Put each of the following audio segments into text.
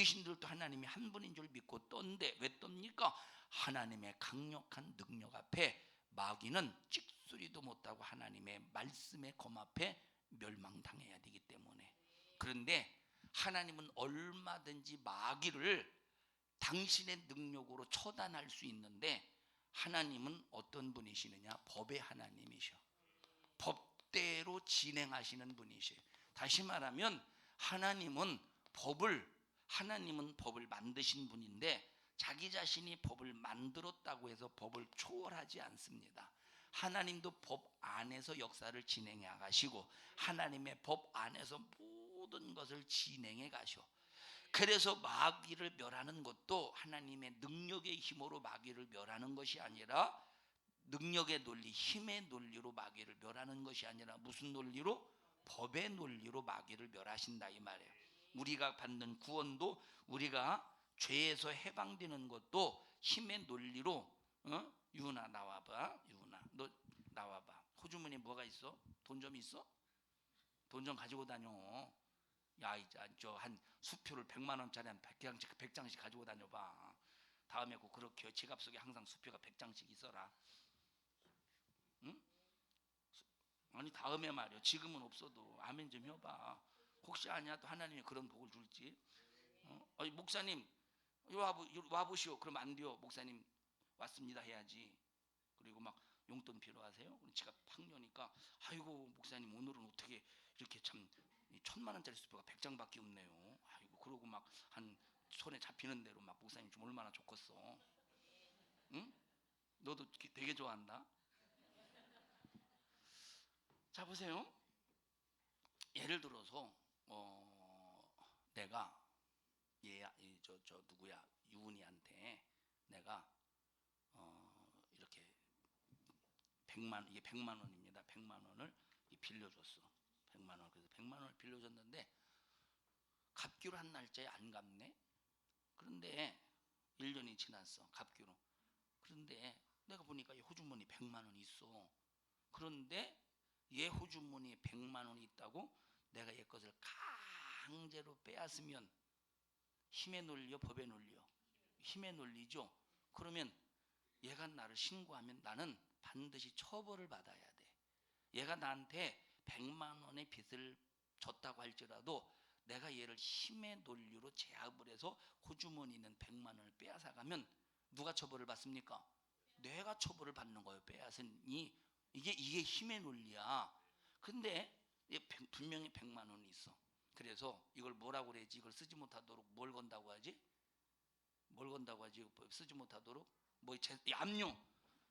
귀신들도 하나님이 한 분인 줄 믿고 떤데 왜 떱니까? 하나님의 강력한 능력 앞에 마귀는 찍소리도 못하고 하나님의 말씀의 검 앞에 멸망당해야 되기 때문에. 그런데 하나님은 얼마든지 마귀를 당신의 능력으로 처단할 수 있는데, 하나님은 어떤 분이시느냐? 법의 하나님이셔. 법대로 진행하시는 분이셔요. 다시 말하면 하나님은 법을 만드신 분인데, 자기 자신이 법을 만들었다고 해서 법을 초월하지 않습니다. 하나님도 법 안에서 역사를 진행해 가시고 하나님의 법 안에서 모든 것을 진행해 가셔. 그래서 마귀를 멸하는 것도 하나님의 능력의 힘으로 마귀를 멸하는 것이 아니라, 능력의 논리, 힘의 논리로 마귀를 멸하는 것이 아니라 무슨 논리로? 법의 논리로 마귀를 멸하신다 이 말이에요. 우리가 받는 구원도, 우리가 죄에서 해방되는 것도 힘의 논리로. 유은아 나와봐. 유은아 너 나와봐. 호주머니에 뭐가 있어? 돈 좀 있어? 돈 좀 가지고 다녀. 야, 저 한 수표를 100만 원짜리 한 100장씩 가지고 다녀봐. 다음에 꼭 그렇게 지갑 속에 항상 수표가 100장씩 있어라. 응? 아니 다음에 말이야. 지금은 없어도 아멘 좀 해봐. 혹시 아니야 또 하나님이 그런 복을 줄지. 아니 목사님 와보시오. 그럼 안 돼요. 목사님 왔습니다 해야지. 그리고 막 용돈 필요하세요? 지갑 팍 여니까 아이고 목사님 오늘은 어떻게 이렇게 참 1000만 원짜리 수표가 100장밖에 없네요. 아이고 그러고 막 한 손에 잡히는 대로 막 목사님 좀 얼마나 좋겠어. 응? 너도 되게 좋아한다. 자 보세요. 예를 들어서 내가 저 누구야 유은이한테 내가 이렇게 100만 원입니다. 100만 원을 빌려줬어. 100만 원. 그래서 100만 원을 빌려줬는데 갑기로 한 날짜에 안 갚네. 그런데 1년이 지났어. 갑기로. 그런데 내가 보니까 이 호주머니 100만 원이 있어. 그런데 얘 호주머니에 100만 원이 있다고 내가 얘 것을 강제로 빼앗으면 힘의 논리요, 법의 논리요? 힘의 논리죠. 그러면 얘가 나를 신고하면 나는 반드시 처벌을 받아야 돼. 얘가 나한테 100만 원의 빚을 졌다고 할지라도 내가 얘를 힘의 논리로 제압을 해서 호주머니 있는 100만 원을 빼앗아가면 누가 처벌을 받습니까? 내가 처벌을 받는 거예요. 빼앗으니 이게 힘의 논리야. 근데 분명히 100만 원이 있어. 그래서 이걸 뭐라고 그래야지? 이걸 쓰지 못하도록 뭘 건다고 하지? 뭘 건다고 하지? 쓰지 못하도록 압류.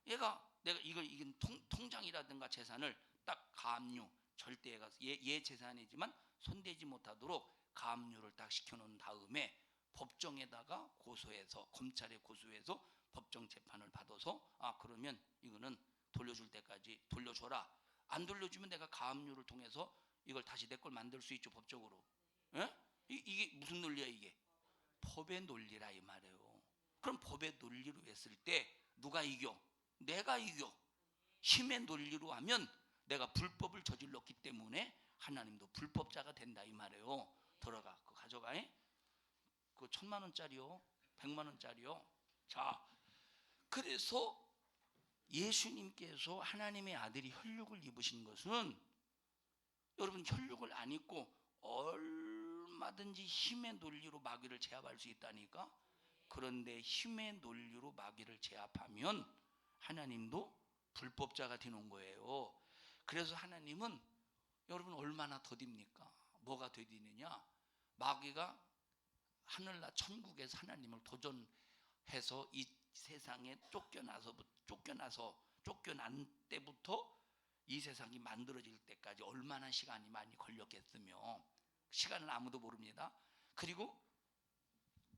내가 이건 통장이라든가 재산을 딱 가압류. 절대 얘 재산이지만 손대지 못하도록 가압류를 딱 시켜놓은 다음에 법정에다가 고소해서, 검찰에 고소해서 법정 재판을 받아서 그러면 이거는 돌려줄 때까지 돌려줘라. 안 돌려주면 내가 가압류를 통해서 이걸 다시 내 걸 만들 수 있죠, 법적으로. 에? 이게 무슨 논리야 이게? 법의 논리라 이 말이에요. 그럼 법의 논리로 했을 때 누가 이겨? 내가 이겨. 힘의 논리로 하면 내가 불법을 저질렀기 때문에 하나님도 불법자가 된다 이 말이에요. 들어가, 그거 가져가. 그 1000만 원짜리요, 100만 원짜리요. 자, 그래서 예수님께서 하나님의 아들이 혈육을 입으신 것은, 여러분 혈육을 안 입고 얼마든지 힘의 논리로 마귀를 제압할 수 있다니까. 그런데 힘의 논리로 마귀를 제압하면 하나님도 불법자가 되는 거예요. 그래서 하나님은 여러분 얼마나 더딥니까? 뭐가 더디느냐? 마귀가 하늘나 천국에서 하나님을 도전해서 이 세상에 쫓겨난 때부터 이 세상이 만들어질 때까지 얼마나 시간이 많이 걸렸겠으며, 시간을 아무도 모릅니다. 그리고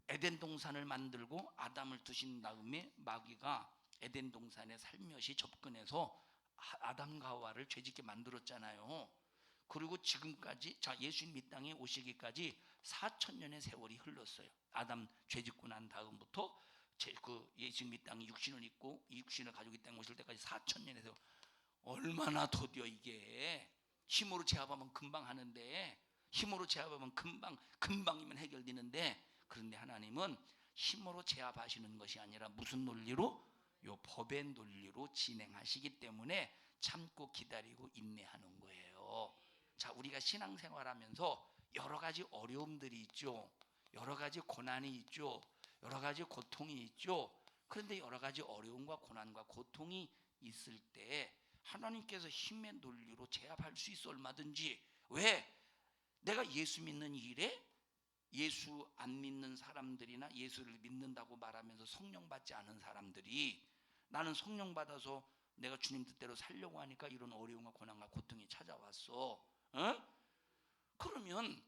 에덴 동산을 만들고 아담을 두신 다음에 마귀가 에덴 동산에 살며시 접근해서 아담과 하와를 죄짓게 만들었잖아요. 그리고 지금까지 예수님 이 땅에 오시기까지 4000년의 세월이 흘렀어요. 아담 죄짓고 난 다음부터 예수님 이 땅에 육신을 입고 이 육신을 가지고 이 땅에 오실 때까지 4000년의 세월. 얼마나 더뎌 이게. 힘으로 제압하면 금방 하는데, 힘으로 제압하면 금방이면 해결되는데, 그런데 하나님은 힘으로 제압하시는 것이 아니라 무슨 논리로? 요 법의 논리로 진행하시기 때문에 참고 기다리고 인내하는 거예요. 자, 우리가 신앙생활하면서 여러 가지 어려움들이 있죠. 여러 가지 고난이 있죠. 여러 가지 고통이 있죠. 그런데 여러 가지 어려움과 고난과 고통이 있을 때 하나님께서 힘의 논리로 제압할 수 있어 얼마든지. 왜? 내가 예수 믿는 일에 예수 안 믿는 사람들이나 예수를 믿는다고 말하면서 성령 받지 않은 사람들이 나는 성령 받아서 내가 주님 뜻대로 살려고 하니까 이런 어려움과 고난과 고통이 찾아왔어. 그러면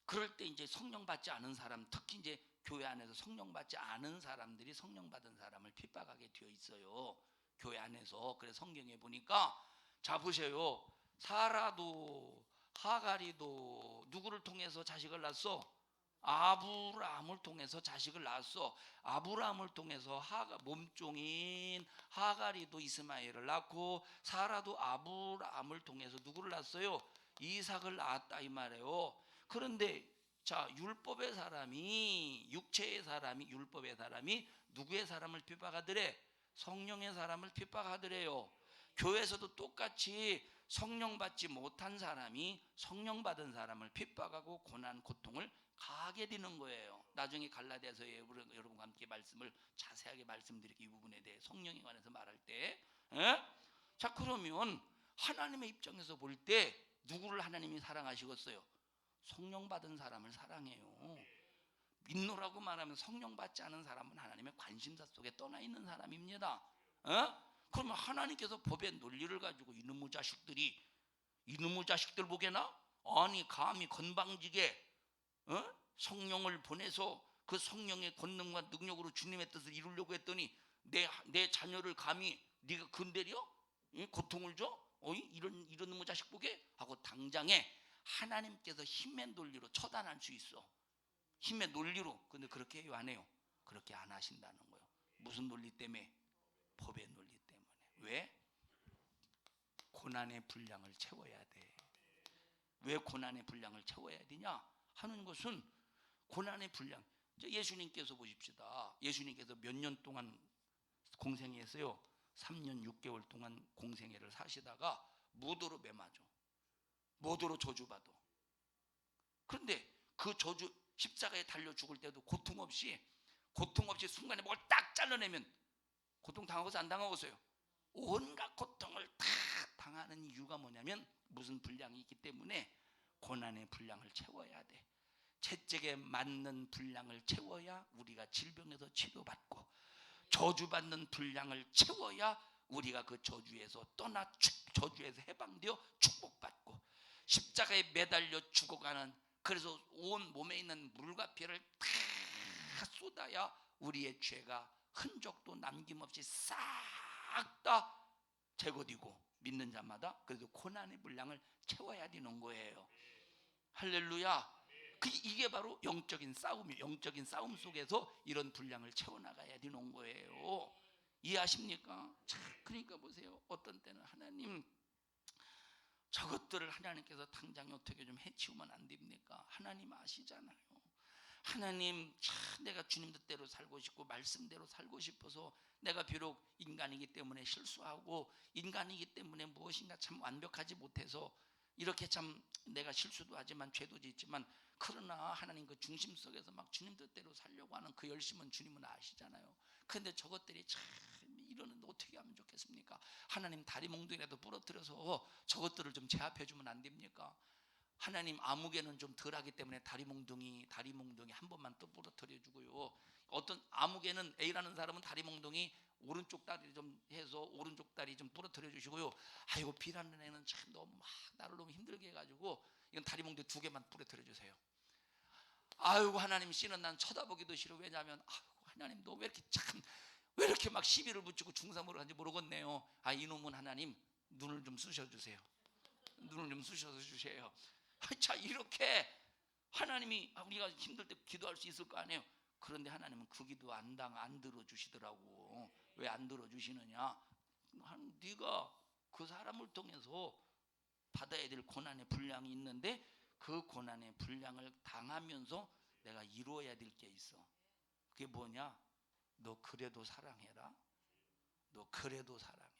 그럴 때 이제 성령 받지 않은 사람, 특히 이제 교회 안에서 성령 받지 않은 사람들이 성령 받은 사람을 핍박하게 되어 있어요. 교회 안에서. 그래서 성경에 보니까 자 보세요. 사라도 하갈이도 누구를 통해서 자식을 낳았어? 아브라함을 통해서 자식을 낳았어. 아브라함을 통해서 몸종인 하갈이도 이스마엘을 낳고 사라도 아브라함을 통해서 누구를 낳았어요? 이삭을 낳았다 이 말이에요. 그런데 자, 율법의 사람이 육체의 사람이 율법의 사람이 누구의 사람을 핍박하더래? 성령의 사람을 핍박하더래요. 교회에서도 똑같이 성령 받지 못한 사람이 성령 받은 사람을 핍박하고 고난 고통을 가하게 되는 거예요. 나중에 갈라디아서에 여러분과 함께 말씀을 자세하게 말씀드릴게요. 이 부분에 대해 성령에 관해서 말할 때. 자, 그러면 하나님의 입장에서 볼 때 누구를 하나님이 사랑하시겠어요? 성령 받은 사람을 사랑해요. 믿노라고 말하면 성령 받지 않은 사람은 하나님의 관심사 속에 떠나 있는 사람입니다. 그러면 하나님께서 법의 논리를 가지고 이놈의 자식들 보게나? 아니 감히 건방지게 성령을 보내서 그 성령의 권능과 능력으로 주님의 뜻을 이루려고 했더니 내 자녀를 감히 네가 건드려? 고통을 줘? 이런 놈의 자식 보게? 하고 당장에 하나님께서 힘의 논리로 처단할 수 있어. 힘의 논리로. 근데 그렇게 해요, 안 해요? 그렇게 안 하신다는 거예요. 무슨 논리 때문에? 법의 논리 때문에. 왜? 고난의 분량을 채워야 돼. 왜 고난의 분량을 채워야 되냐 하는 것은 고난의 분량. 예수님께서 보십시다. 예수님께서 몇 년 동안 공생애했어요? 3년 6개월 동안 공생애를 사시다가 무도로 매맞아. 무도로 저주받아. 그런데 그 저주 십자가에 달려 죽을 때도 고통 없이 순간에 뭘 딱 잘라내면 고통 당하고서 안 당하고서요? 온갖 고통을 다 당하는 이유가 뭐냐면 무슨 분량이 있기 때문에 고난의 분량을 채워야 돼. 채찍에 맞는 분량을 채워야 우리가 질병에서 치료받고 저주받는 분량을 채워야 우리가 그 저주에서 떠나 저주에서 해방되어 축복받고 십자가에 매달려 죽어가는 그래서 온 몸에 있는 물과 피를 다 쏟아야 우리의 죄가 흔적도 남김없이 싹 다 제거되고 믿는 자마다 그래도 고난의 분량을 채워야 되는 거예요. 할렐루야. 이게 바로 영적인 싸움이에요. 영적인 싸움 속에서 이런 분량을 채워나가야 되는 거예요. 이해하십니까? 자, 그러니까 보세요. 어떤 때는 하나님 저것들을 하나님께서 당장에 어떻게 좀 해치우면 안 됩니까? 하나님 아시잖아요. 하나님 내가 주님 뜻대로 살고 싶고 말씀대로 살고 싶어서 내가 비록 인간이기 때문에 실수하고 인간이기 때문에 무엇인가 참 완벽하지 못해서 이렇게 참 내가 실수도 하지만 죄도 짓지만 그러나 하나님 그 중심 속에서 막 주님 뜻대로 살려고 하는 그 열심은 주님은 아시잖아요. 그런데 저것들이 참 이러는데 어떻게 하면 좋겠습니까? 하나님 다리 몽둥이라도 부러뜨려서 저것들을 좀 제압해 주면 안 됩니까? 하나님 아무개는 좀 덜하기 때문에 다리 몽둥이 한 번만 또 부러뜨려 주고요. 어떤 아무개는 A라는 사람은 다리 몽둥이 오른쪽 다리 좀 해서 오른쪽 다리 좀 부러뜨려 주시고요. 아이고 B라는 애는 참 너무 막 나를 너무 힘들게 해가지고 이건 다리 몽둥이 2개만 부러뜨려 주세요. 아이고 하나님 C는 난 쳐다보기도 싫어. 왜냐하면 아이고 하나님 너 왜 이렇게 막 시비를 붙이고 중삼으로 하는지 모르겠네요. 이놈은 하나님 눈을 좀 쑤셔 주세요. 눈을 좀 쑤셔서 주세요. 자, 이렇게 하나님이 우리가 힘들 때 기도할 수 있을 거 아니에요. 그런데 하나님은 그 기도 안 들어주시더라고. 왜 안 들어주시느냐? 네가 그 사람을 통해서 받아야 될 고난의 분량이 있는데 그 고난의 분량을 당하면서 내가 이루어야 될 게 있어. 그게 뭐냐? 너 그래도 사랑해라. 너 그래도 사랑해라.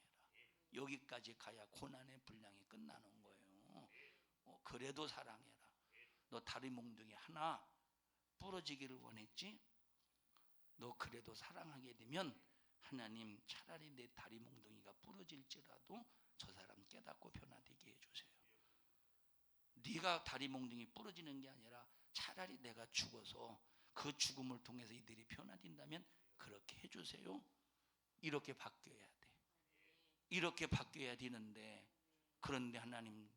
여기까지 가야 고난의 분량이 끝나는 거예요. 그래도 사랑해라. 너 다리 몽둥이 하나 부러지기를 원했지? 너 그래도 사랑하게 되면 하나님 차라리 내 다리 몽둥이가 부러질지라도 저 사람 깨닫고 변화되게 해주세요. 네가 다리 몽둥이 부러지는 게 아니라 차라리 내가 죽어서 그 죽음을 통해서 이들이 변화된다면 그렇게 해주세요. 이렇게 바뀌어야 돼. 이렇게 바뀌어야 되는데, 그런데 하나님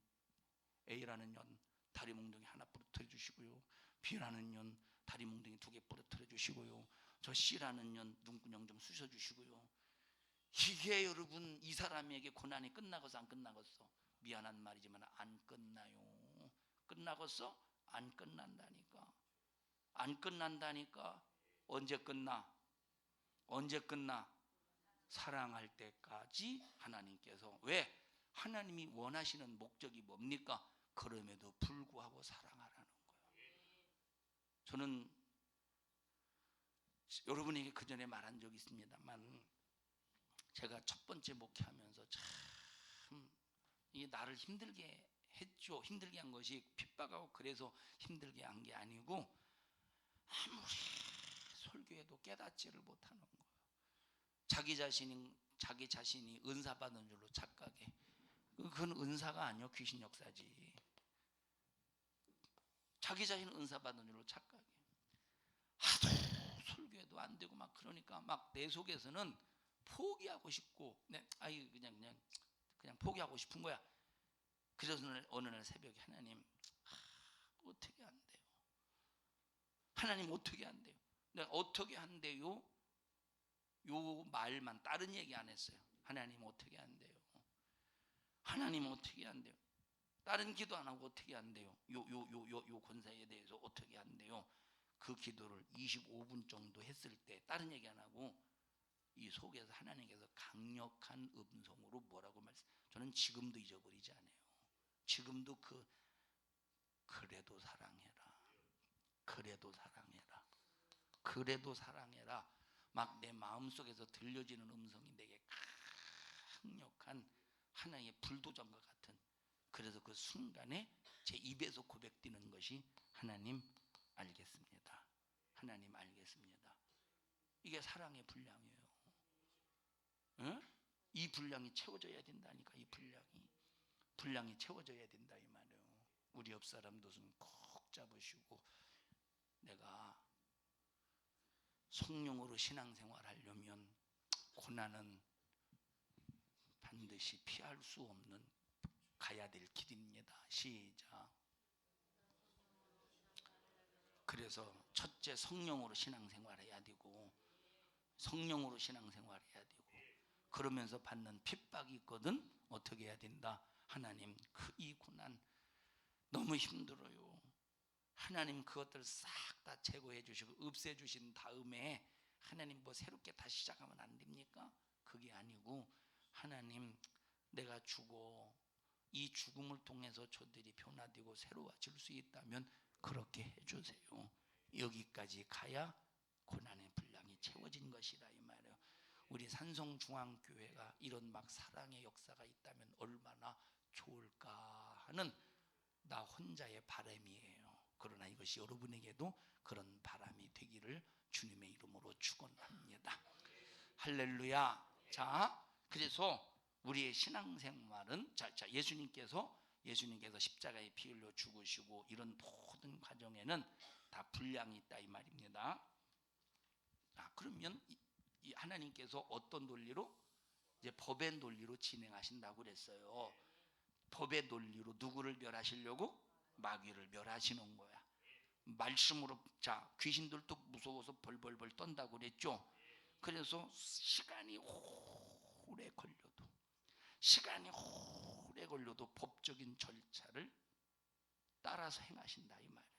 A라는 년 다리 몽둥이 하나 부러뜨려 주시고요, B라는 년 다리 몽둥이 2개 부러뜨려 주시고요, 저 C라는 년 눈구녕 좀 쑤셔 주시고요. 이게 여러분 이 사람에게 고난이 끝나겠어 안 끝나겠어? 미안한 말이지만 안 끝나요. 끝나겠어? 안 끝난다니까. 안 끝난다니까. 언제 끝나? 언제 끝나? 사랑할 때까지 하나님께서. 왜? 하나님이 원하시는 목적이 뭡니까? 그럼에도 불구하고 사랑하라는 거예요. 저는 여러분에게 그 전에 말한 적이 있습니다만, 제가 첫 번째 목회하면서 참 이게 나를 힘들게 했죠. 힘들게 한 것이 핍박하고 그래서 힘들게 한 게 아니고, 아무리 설교해도 깨닫지를 못하는 거예요. 자기 자신이 은사 받은 줄로 착각해. 그건 은사가 아니요, 귀신 역사지. 자기 자신은 은사 받은 줄로 착각해. 하도 설교해도 안 되고 막 그러니까 막 내 속에서는 포기하고 싶고, 그냥 포기하고 싶은 거야. 그래서 어느 날 새벽에 하나님, 어떻게 안 돼요? 하나님 어떻게 안 돼요? 내가 어떻게 안 돼요? 요 말만, 다른 얘기 안 했어요. 하나님 어떻게 안 돼요? 하나님 어떻게 안 돼요? 다른 기도 안 하고 어떻게 안 돼요? 요 권사에 대해서 어떻게 안 돼요? 그 기도를 25분 정도 했을 때 다른 얘기 안 하고 이 속에서 하나님께서 강력한 음성으로 뭐라고 저는 지금도 잊어버리지 않아요. 지금도 그래도 사랑해라. 그래도 사랑해라. 그래도 사랑해라. 막 내 마음속에서 들려지는 음성이 내게 강력한 하나의 불도전과 같은, 그래서 그 순간에 제 입에서 고백되는 것이 하나님 알겠습니다. 하나님 알겠습니다. 이게 사랑의 분량이에요. 응? 이 분량이 채워져야 된다니까. 이 분량이 채워져야 된다 이 말이에요. 우리 옆 사람도 손 꼭 잡으시고, 내가 성령으로 신앙생활 하려면 고난은 반드시 피할 수 없는 가야 될 길입니다. 시작. 그래서 첫째, 성령으로 신앙생활 해야 되고, 성령으로 신앙생활 해야 되고, 그러면서 받는 핍박이 있거든. 어떻게 해야 된다? 하나님, 이 고난 너무 힘들어요. 하나님 그것들 싹 다 제거해 주시고 없애 주신 다음에 하나님 뭐 새롭게 다시 시작하면 안 됩니까? 그게 아니고, 하나님 내가 죽어 이 죽음을 통해서 저들이 변화되고 새로워질 수 있다면 그렇게 해주세요. 여기까지 가야 고난의 분량이 채워진 것이라 이 말이에요. 우리 산성중앙교회가 이런 막 사랑의 역사가 있다면 얼마나 좋을까 하는 나 혼자의 바람이에요. 그러나 이것이 여러분에게도 그런 바람이 되기를 주님의 이름으로 축원합니다. 할렐루야. 자, 그래서 우리의 신앙생활은 예수님께서 십자가에 피 흘려 죽으시고 이런 모든 과정에는 다 분량이 있다 이 말입니다. 그러면 이 하나님께서 어떤 논리로? 이제 법의 논리로 진행하신다고 그랬어요. 법의 논리로 누구를 멸하시려고? 마귀를 멸하시는 거야. 말씀으로. 귀신들도 무서워서 벌벌벌 떤다고 그랬죠. 그래서 시간이 오래 걸려도 법적인 절차를 따라서 행하신다 이 말이에요.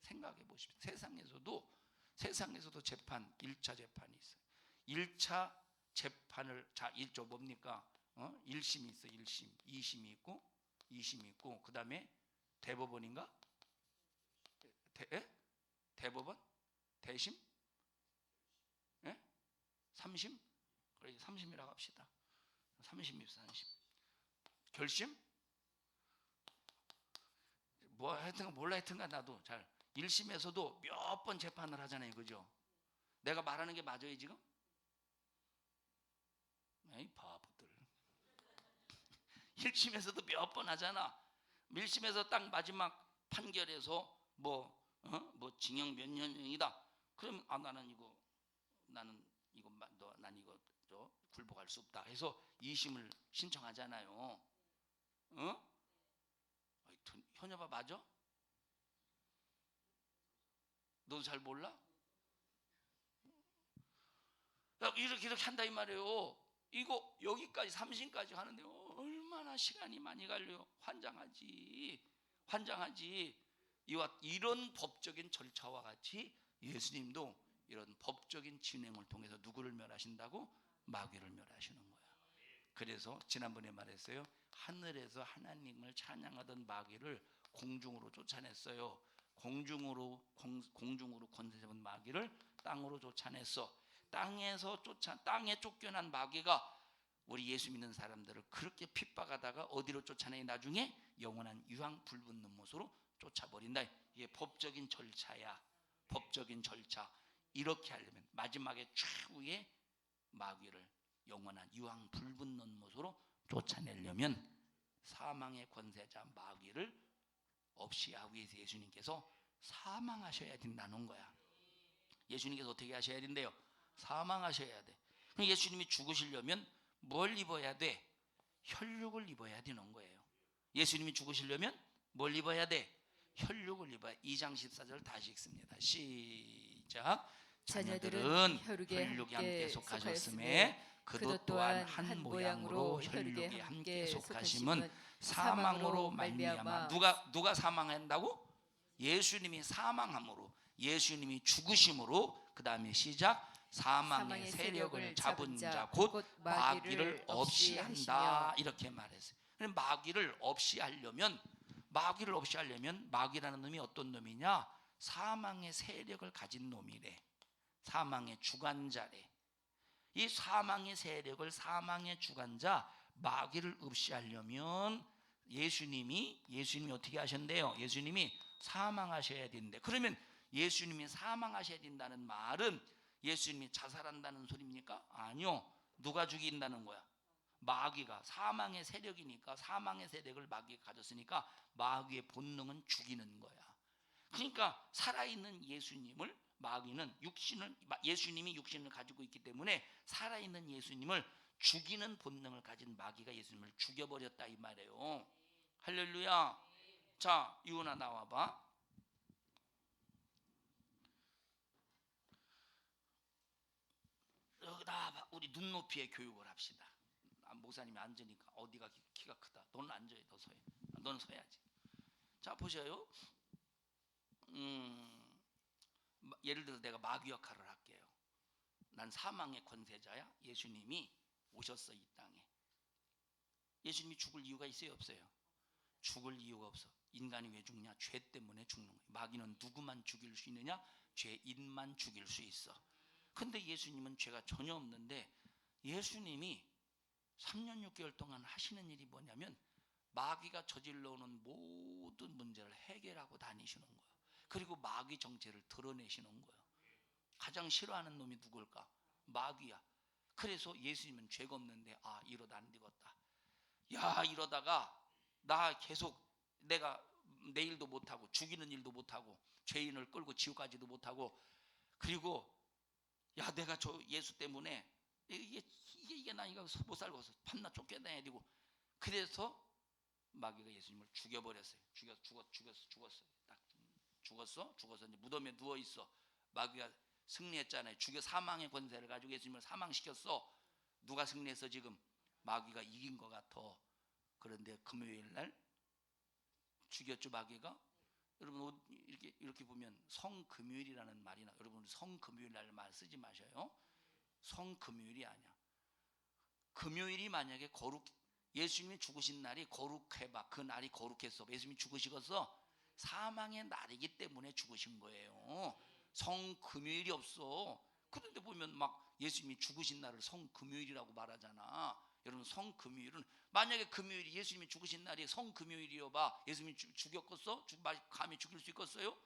생각해 보십시오. 세상에서도 재판, 1차 재판이 있어요. 1차 재판을, 1조 뭡니까? 1심이 있어. 1심, 2심이 있고 그 다음에 대법원인가? 내심? 예? 30? 그래 30이라고 합시다. 30입니다. 30. 결심? 뭐 하여튼 몰라 하여튼가 나도 잘 1심에서도 몇 번 재판을 하잖아요. 그죠? 내가 말하는 게 맞아요 지금? 에이 바보들. 1심에서도 몇 번 하잖아. 1심에서 딱 마지막 판결에서 뭐 징역 몇 년이다. 그럼 나는 이거 난 이거 굴복할 수 없다 해서 2심을 신청하잖아요. 어? 현여봐 맞아? 너도 잘 몰라? 이렇게 한다 이 말이에요. 이거 여기까지 3심까지 하는데 얼마나 시간이 많이 걸려요. 환장하지. 이런 법적인 절차와 같이 예수님도 이런 법적인 진행을 통해서 누구를 멸하신다고? 마귀를 멸하시는 거야. 그래서 지난번에 말했어요. 하늘에서 하나님을 찬양하던 마귀를 공중으로 쫓아냈어요. 공중으로 권세 잡은 마귀를 땅으로 쫓아냈어. 땅에 쫓겨난 마귀가 우리 예수 믿는 사람들을 그렇게 핍박하다가 어디로 쫓아내? 나중에 영원한 유황 불붙는 못으로 쫓아버린다. 이게 법적인 절차야. 법적인 절차. 이렇게 하려면 마지막에 최후의 마귀를 영원한 유황 불붙는 못으로 쫓아내려면 사망의 권세자 마귀를 없이 하기 위해서 예수님께서 사망하셔야 된다는 거야. 예수님께서 어떻게 하셔야 된대요? 사망하셔야 돼. 그럼 예수님이 죽으시려면 뭘 입어야 돼? 혈육을 입어야 되는 거예요. 예수님이 죽으시려면 뭘 입어야 돼? 혈육을 입어야. 2장 14절 다시 읽습니다. 시작. 자녀들은 혈육에 함께 속하셨음에 그도 또한 한 모양으로 혈육에 함께 속하심은 사망으로 말미암아. 누가 사망한다고? 예수님이 사망함으로, 예수님이 죽으심으로. 그 다음에 시작. 사망의 세력을 잡은 자 곧 마귀를 없이 한다. 이렇게 말했어요. 마귀를 없이 하려면 마귀라는 놈이 어떤 놈이냐? 사망의 세력을 가진 놈이래. 사망의 주관자래. 이 사망의 세력을, 사망의 주관자 마귀를 없이 하려면 예수님이 어떻게 하셨는데요? 예수님이 사망하셔야 된대. 그러면 예수님이 사망하셔야 된다는 말은 예수님이 자살한다는 소리입니까? 아니요. 누가 죽인다는 거야? 마귀가. 사망의 세력이니까, 사망의 세력을 마귀가 가졌으니까 마귀의 본능은 죽이는 거야. 그러니까 살아있는 예수님을 예수님이 육신을 가지고 있기 때문에 살아있는 예수님을 죽이는 본능을 가진 마귀가 예수님을 죽여버렸다 이 말이에요. 할렐루야. 자, 이거나 나와봐. 여기다 우리 눈높이의 교육을 합시다. 목사님이 앉으니까 어디가 키가 크다. 너는 앉아야 더 서해. 너는 서야지. 자, 보셔요. 예를 들어 내가 마귀 역할을 할게요. 난 사망의 권세자야. 예수님이 오셨어 이 땅에. 예수님이 죽을 이유가 있어요 없어요? 죽을 이유가 없어. 인간이 왜 죽냐? 죄 때문에 죽는 거예요. 마귀는 누구만 죽일 수 있느냐? 죄인만 죽일 수 있어. 근데 예수님은 죄가 전혀 없는데 예수님이 3년 6개월 동안 하시는 일이 뭐냐면 마귀가 저질러 오는 모든 문제를 해결하고 다니시는 거예요. 그리고 마귀 정체를 드러내시는 거예요. 가장 싫어하는 놈이 누굴까? 마귀야. 그래서 예수님은 죄가 없는데 이러다 안 되겠다. 야, 이러다가 나 계속 내가 내 일도 못하고 죽이는 일도 못하고 죄인을 끌고 지옥 가지도 못하고 그리고 야, 내가 저 예수 때문에 이게 나 이거 못 살고 밤낮 쫓겨다녀야 되고 그래서 마귀가 예수님을 죽여버렸어요. 죽었어요. 딱 죽었어. 이제 무덤에 누워 있어. 마귀가 승리했잖아요. 사망의 권세를 가지고 예수님을 사망시켰어. 누가 승리했어 지금? 마귀가 이긴 것 같아. 그런데 금요일 날 죽였죠 마귀가. 여러분 이렇게 보면 성금요일이라는 말이 나. 여러분 성금요일 날 말 쓰지 마셔요. 성금요일이 아니야. 금요일이 만약에 예수님이 죽으신 날이 거룩해봐. 그 날이 거룩했어. 예수님이 죽으시고서 사망의 날이기 때문에 죽으신 거예요. 성금요일이 없어. 그런데 보면 막 예수님이 죽으신 날을 성금요일이라고 말하잖아. 여러분, 성금요일은, 만약에 금요일이 예수님이 죽으신 날이 성금요일이여 봐, 예수님이 죽였겠어? 감히 죽일 수 있겠어요?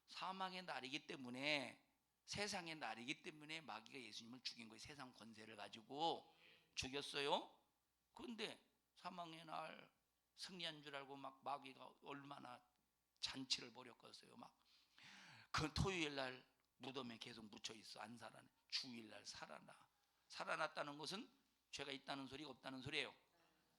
사망의 날이기 때문에, 세상의 날이기 때문에 마귀가 예수님을 죽인 거예요. 세상 권세를 가지고 죽였어요. 그런데 사망의 날 승리한 줄 알고 막 마귀가 얼마나 잔치를 벌였겠어요. 막 그 토요일 날 무덤에 계속 묻혀 있어. 안 살아나. 주일 날 살아나. 살아났다는 것은 죄가 있다는 소리가 없다는 소리예요.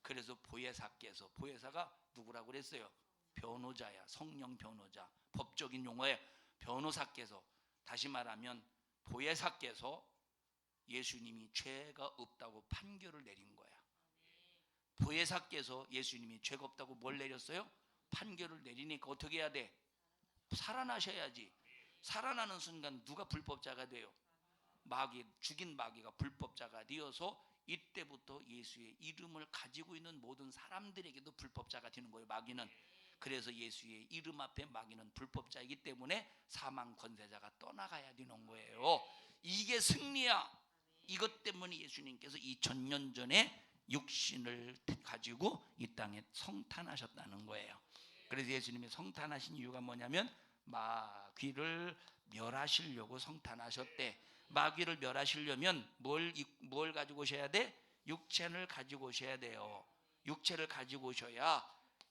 그래서 보혜사께서, 보혜사가 누구라고 그랬어요? 변호자야. 성령 변호자. 법적인 용어에 변호사께서, 다시 말하면 보혜사께서 예수님이 죄가 없다고 판결을 내린 거야. 보혜사께서 예수님이 죄가 없다고 뭘 내렸어요? 판결을 내리니까 어떻게 해야 돼? 살아나셔야지. 살아나는 순간 누가 불법자가 돼요? 죽인 마귀가 불법자가 되어서 이때부터 예수의 이름을 가지고 있는 모든 사람들에게도 불법자가 되는 거예요. 마귀는. 그래서 예수의 이름 앞에 마귀는 불법자이기 때문에 사망 권세자가 떠나가야 되는 거예요. 이게 승리야. 이것 때문에 예수님께서 2000년 전에 육신을 가지고 이 땅에 성탄하셨다는 거예요. 그래서 예수님이 성탄하신 이유가 뭐냐면 마귀를 멸하시려고 성탄하셨대. 마귀를 멸하시려면 뭘 가지고 오셔야 돼? 육체를 가지고 오셔야 돼요. 육체를 가지고 오셔야,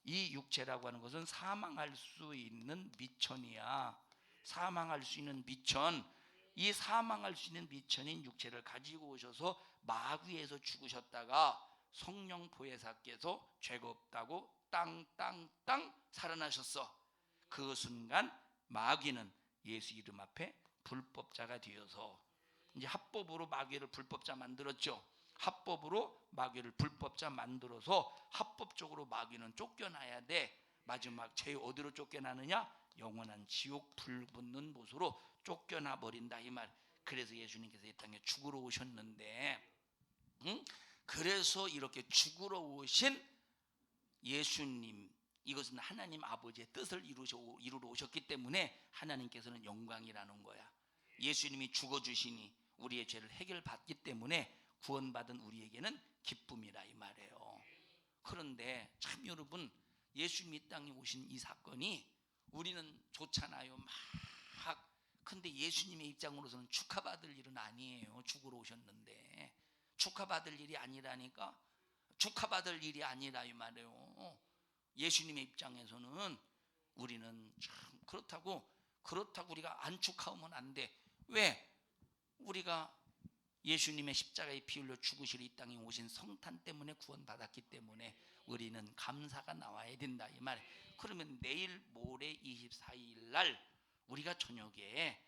이 육체라고 하는 것은 사망할 수 있는 미천이야. 사망할 수 있는 미천. 이 사망할 수 있는 미천인 육체를 가지고 오셔서 마귀에서 죽으셨다가 성령 보혜사께서 죄가 없다고 땅 살아나셨어. 그 순간 마귀는 예수 이름 앞에 불법자가 되어서, 이제 합법으로 마귀를 불법자 만들었죠. 합법으로 마귀를 불법자 만들어서 합법적으로 마귀는 쫓겨나야 돼. 마지막 죄 어디로 쫓겨나느냐? 영원한 지옥 불 붙는 곳으로 쫓겨나 버린다, 이 말. 그래서 예수님께서 이 땅에 죽으러 오셨는데, 그래서 이렇게 죽으러 오신 예수님, 이것은 하나님 아버지의 뜻을 이루러 오셨기 때문에 하나님께서는 영광이라는 거야. 예수님이 죽어주시니 우리의 죄를 해결받기 때문에 구원받은 우리에게는 기쁨이라, 이 말이에요. 그런데 참 여러분, 예수님이 이 땅에 오신 이 사건이 우리는 좋잖아요. 근데 예수님의 입장으로서는 축하받을 일은 아니에요. 죽으러 오셨는데 축하받을 일이 아니라니까. 축하받을 일이 아니라, 이 말이에요. 예수님의 입장에서는 우리는 참 그렇다고 우리가 안 축하하면 안 돼. 왜? 우리가 예수님의 십자가에 피 흘려 죽으시러 이 땅에 오신 성탄 때문에 구원받았기 때문에 우리는 감사가 나와야 된다, 이 말. 그러면 내일 모레 24일 날 우리가 저녁에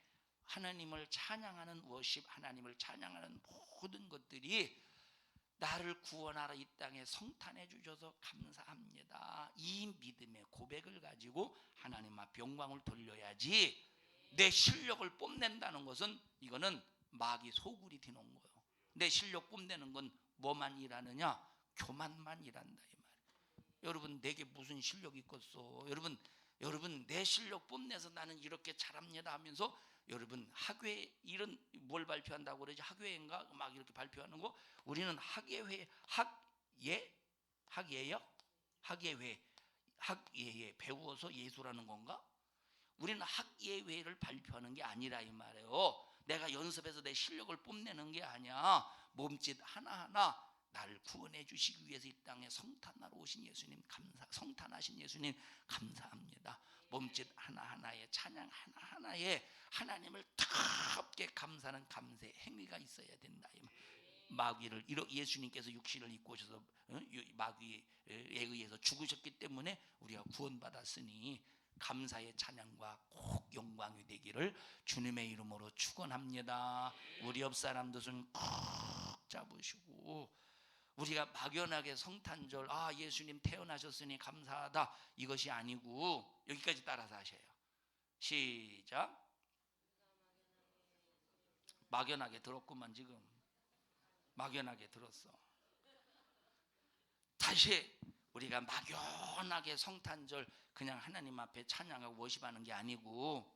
하나님을 찬양하는 워십, 하나님을 찬양하는 모든 것들이 나를 구원하러 이 땅에 성탄해 주셔서 감사합니다, 이 믿음의 고백을 가지고 하나님 앞에 영광을 돌려야지. 내 실력을 뽐낸다는 것은, 이거는 마귀 소굴이 되는 거예요. 내 실력 뽐내는 건 뭐만 일하느냐? 교만만 일한다, 이 말. 여러분, 내게 무슨 실력이 있겠어? 여러분 내 실력 뽐내서 나는 이렇게 잘합니다 하면서, 여러분 학회 이런 뭘 발표한다고 그러지? 학회인가 막 이렇게 발표하는 거. 우리는 학예회, 학예회 배워서 예수라는 건가? 우리는 학예회를 발표하는 게 아니라, 이 말이에요. 내가 연습해서 내 실력을 뽐내는 게 아니야. 몸짓 하나하나 나를 구원해 주시기 위해서 이 땅에 성탄하러 오신 예수님 성탄하신 예수님 감사합니다. 몸짓 하나하나에, 찬양 하나하나에 하나님을 뜨겁게 감사하는 감사의 행위가 있어야 된다. 마귀를 예수님께서 육신을 입고 오셔서 마귀에 의해서 죽으셨기 때문에 우리가 구원받았으니 감사의 찬양과 꼭 영광이 되기를 주님의 이름으로 축원합니다. 우리 옆 사람들 손 꼭 잡으시고, 우리가 막연하게 성탄절, 예수님 태어나셨으니 감사하다, 이것이 아니고 여기까지 따라서 하셔요. 시작. 막연하게 들었구만. 지금 막연하게 들었어. 다시, 우리가 막연하게 성탄절 그냥 하나님 앞에 찬양하고 워십하는 게 아니고,